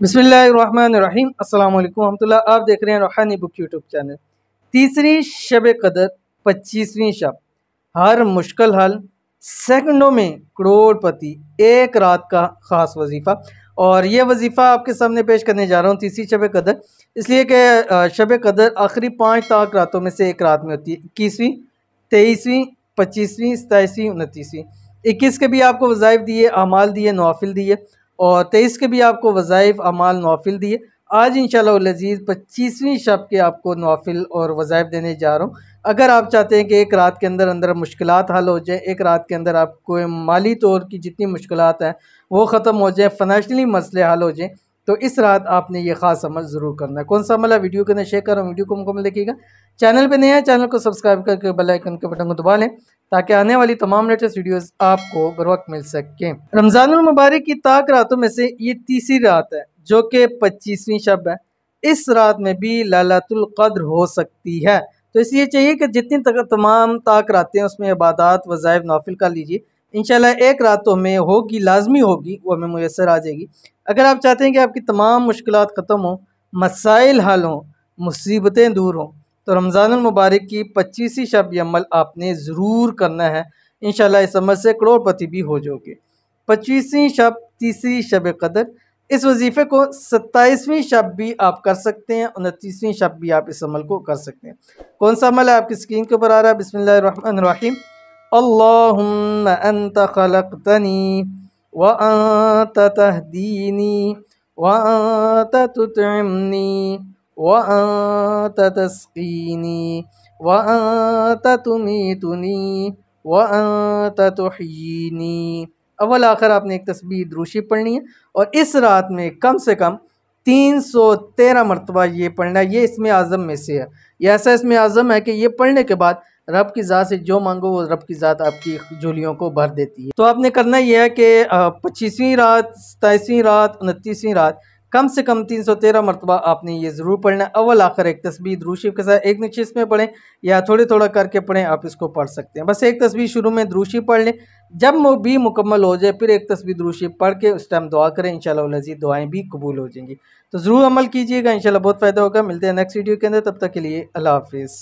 बिस्मिल्लाहिर्रहमानिर्रहीम अस्सलाम वालेकुम रहमतुल्लाह। आप देख रहे हैं रूहानी बुक यूट्यूब चैनल। तीसरी शब कदर 25वीं शब, हर मुश्किल हल, सेकंडों में करोड़पति, एक रात का ख़ास वजीफ़ा। और ये वजीफ़ा आपके सामने पेश करने जा रहा हूँ तीसरी शब कदर, इसलिए कि शब कदर आखिरी 5 ताक रातों में से एक रात में होती है। 21वीं, 23वीं, 25वीं, 27वीं, 29वीं। 21 के भी आपको वज़ाइफ दिए, अमाल दिए, नवाफिल दिए, और 23 के भी आपको वज़ाइफ अमाल नवाफिल दिए। आज इंशाअल्लाह उल अज़ीज़ 25वीं शब के आपको नवाफिल और वज़ाइफ देने जा रहा हूँ। अगर आप चाहते हैं कि एक रात के अंदर अंदर मुश्किलात हल हो जाए, एक रात के अंदर आपको माली तौर की जितनी मुश्किलात हैं वो ख़त्म हो जाए, फ़ाइनेंशियली मसले हल हो जाए, तो इस रात आपने ये ख़ास अमल ज़रूर करना है। कौन सा अमल है वीडियो के अंदर शेयर कर रहा हूँ, वीडियो को मुकम्मल देखिएगा। चैनल पे नए हैं, चैनल को सब्सक्राइब करके बेल आइकन के बटन को दबा लें ताकि आने वाली तमाम लेटेस्ट वीडियोस आपको बर वक्त मिल सकें। रमज़ानुल मुबारक की ताक रातों में से ये तीसरी रात है जो कि 25वीं शब है। इस रात में भी लैलतुल क़द्र हो सकती है, तो इसलिए चाहिए कि जितनी तक तमाम ताक रातें हैं उसमें इबादत वज़ाइफ नवाफिल कर लीजिए। इंशाल्लाह एक रात तो हमें होगी, लाजमी होगी, वो हमें मुयस्सर आ जाएगी। अगर आप चाहते हैं कि आपकी तमाम मुश्किलात ख़त्म हों, मसाइल हल हों, मुसीबतें दूर हों, तो रमज़ानुल मुबारक की 25वीं शब ये अमल आपने ज़रूर करना है। इंशाल्लाह इस अमल से करोड़पति भी हो जाओगे। 25वीं शब तीसरी शब कदर, इस वजीफ़े को 27वीं शब भी आप कर सकते हैं, 29वीं शब भी आप इस अमल को कर सकते हैं। कौन सा अमल है आपकी स्क्रीन के ऊपर आ रहा है। बिस्मिल्लाहिर्रहमानिर्रहीम। अल्लाहुम्मा अंता खलक़तनी व अंता तहदीनी व अंता तुतइमनी व अंता तस्क़ीनी व अंता तुमीतुनी व अंता तुह्यीनी। अव्वल आखिर आपने एक तस्बीह दुरूशी पढ़नी है और इस रात में कम से कम 313 मरतबा ये पढ़ना है। ये इसमें आज़म में से है, ये ऐसा इसमें आज़म है कि ये पढ़ने के बाद रब की ज़ात से जो मांगो वो रब की ज़ात आपकी झोलियों को भर देती है। तो आपने करना ये है कि 25वीं रात, 27वीं रात, 29वीं रात कम से कम 313 मरतबा आपने ये ज़रूर पढ़ना है। अव्वल आखिर एक तस्बीह दुरूद शरीफ के साथ एक नशिस्त में पढ़ें या थोड़े थोड़ा करके पढ़ें, आप इसको पढ़ सकते हैं। बस एक तस्बीह शुरू में दुरूद शरीफ पढ़ लें, जब वो भी मुकम्मल हो जाए फिर एक तस्बीह दुरूद शरीफ पढ़ के उस टाइम दुआ करें। इंशाअल्लाह उल अज़ीज़ दुआएँ भी कबूल हो जाएंगी। तो ज़रूर अमल कीजिएगा, इंशाअल्लाह बहुत फ़ायदा होगा। मिलते हैं नेक्स्ट वीडियो के अंदर, तब तक के लिए अल्लाह हाफ़िज़।